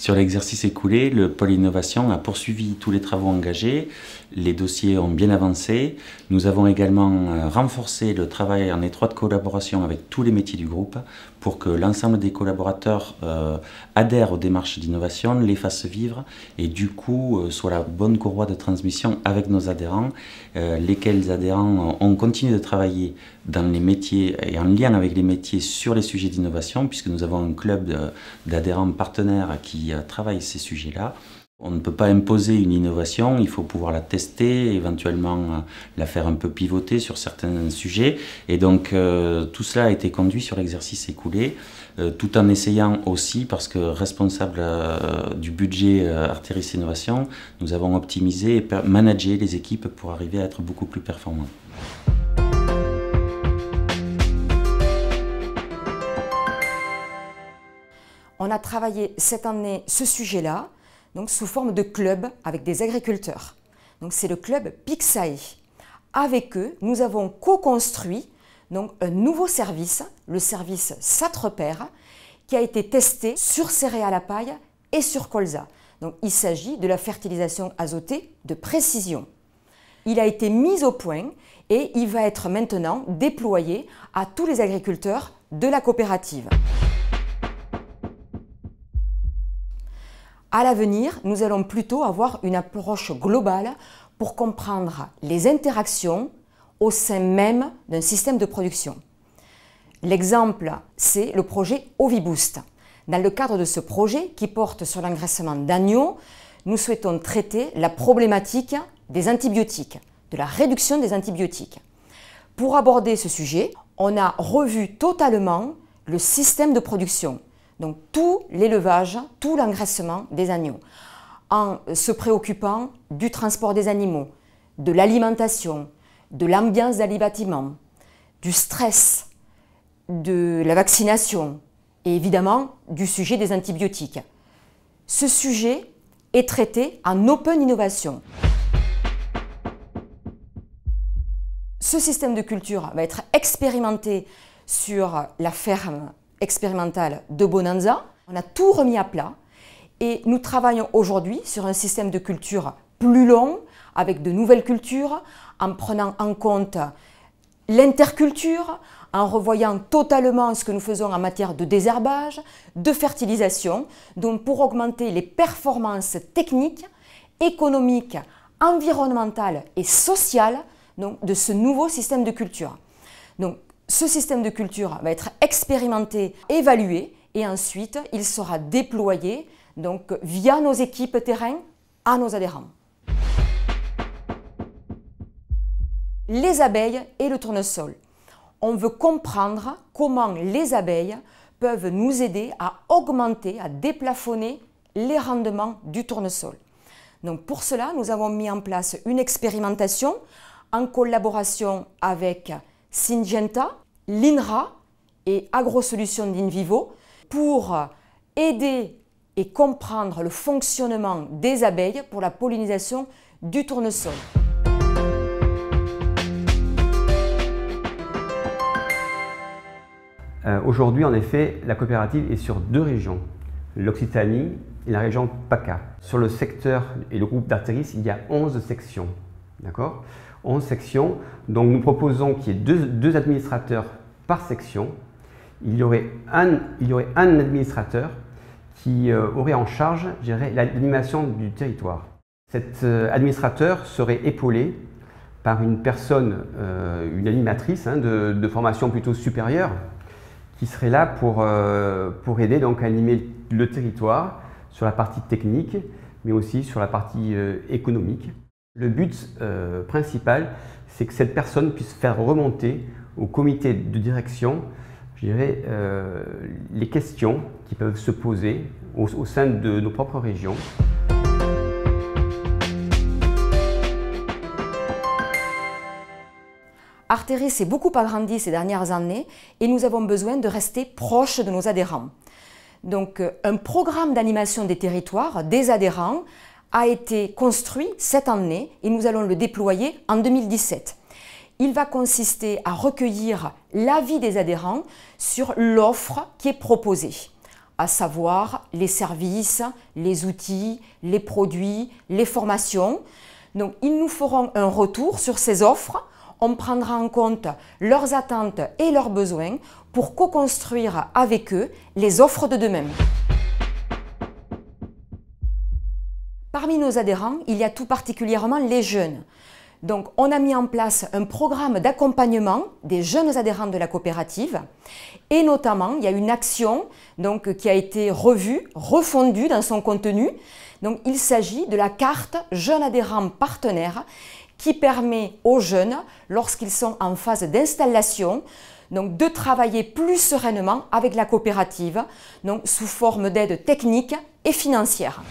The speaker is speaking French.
Sur l'exercice écoulé, le pôle innovation a poursuivi tous les travaux engagés, les dossiers ont bien avancé. Nous avons également renforcé le travail en étroite collaboration avec tous les métiers du groupe pour que l'ensemble des collaborateurs adhèrent aux démarches d'innovation, les fassent vivre et du coup soient la bonne courroie de transmission avec nos adhérents, lesquels adhérents ont continué de travailler dans les métiers et en lien avec les métiers sur les sujets d'innovation, puisque nous avons un club d'adhérents partenaires qui travaillent ces sujets-là. On ne peut pas imposer une innovation, il faut pouvoir la tester, éventuellement la faire un peu pivoter sur certains sujets. Et donc tout cela a été conduit sur l'exercice écoulé, tout en essayant aussi, parce que responsable du budget Arteris Innovation, nous avons optimisé et managé les équipes pour arriver à être beaucoup plus performants. On a travaillé cette année ce sujet-là, donc sous forme de club avec des agriculteurs. Donc c'est le club Pixae. Avec eux, nous avons co-construit donc un nouveau service, le service Satrepère, qui a été testé sur céréales à paille et sur colza. Donc il s'agit de la fertilisation azotée de précision. Il a été mis au point et il va être maintenant déployé à tous les agriculteurs de la coopérative. À l'avenir, nous allons plutôt avoir une approche globale pour comprendre les interactions au sein même d'un système de production. L'exemple, c'est le projet Oviboost. Dans le cadre de ce projet, qui porte sur l'engraissement d'agneaux, nous souhaitons traiter la problématique des antibiotiques, de la réduction des antibiotiques. Pour aborder ce sujet, on a revu totalement le système de production. Donc tout l'élevage, tout l'engraissement des agneaux, en se préoccupant du transport des animaux, de l'alimentation, de l'ambiance dans les bâtiments, du stress, de la vaccination et évidemment du sujet des antibiotiques. Ce sujet est traité en open innovation. Ce système de culture va être expérimenté sur la ferme expérimentale de Bonanza. On a tout remis à plat et nous travaillons aujourd'hui sur un système de culture plus long, avec de nouvelles cultures, en prenant en compte l'interculture, en revoyant totalement ce que nous faisons en matière de désherbage, de fertilisation, donc pour augmenter les performances techniques, économiques, environnementales et sociales donc, de ce nouveau système de culture. Donc, ce système de culture va être expérimenté, évalué et ensuite il sera déployé donc, via nos équipes terrain à nos adhérents. Les abeilles et le tournesol. On veut comprendre comment les abeilles peuvent nous aider à augmenter, à déplafonner les rendements du tournesol. Donc pour cela, nous avons mis en place une expérimentation en collaboration avec Syngenta, l'INRA et AgroSolutions d'Invivo pour aider et comprendre le fonctionnement des abeilles pour la pollinisation du tournesol. Aujourd'hui, en effet, la coopérative est sur deux régions, l'Occitanie et la région PACA. Sur le secteur et le groupe d'Arteris, il y a 11 sections. D'accord ? 11 sections. Donc nous proposons qu'il y ait deux administrateurs par section. Il y aurait un administrateur qui aurait en charge, je dirais, l'animation du territoire. Cet administrateur serait épaulé par une personne, une animatrice de formation plutôt supérieure, qui serait là pour aider donc à animer le territoire sur la partie technique, mais aussi sur la partie économique. Le but principal, c'est que cette personne puisse faire remonter au comité de direction, je dirais, les questions qui peuvent se poser au sein de nos propres régions. Arteris s'est beaucoup agrandi ces dernières années et nous avons besoin de rester proches de nos adhérents. Donc un programme d'animation des territoires, des adhérents, a été construit cette année et nous allons le déployer en 2017. Il va consister à recueillir l'avis des adhérents sur l'offre qui est proposée, à savoir les services, les outils, les produits, les formations. Donc, ils nous feront un retour sur ces offres. On prendra en compte leurs attentes et leurs besoins pour co-construire avec eux les offres de demain. Parmi nos adhérents, il y a tout particulièrement les jeunes. Donc, on a mis en place un programme d'accompagnement des jeunes adhérents de la coopérative et notamment, il y a une action donc, qui a été revue, refondue dans son contenu. Donc, il s'agit de la carte Jeunes adhérents partenaires qui permet aux jeunes, lorsqu'ils sont en phase d'installation, donc de travailler plus sereinement avec la coopérative, donc sous forme d'aide technique et financière.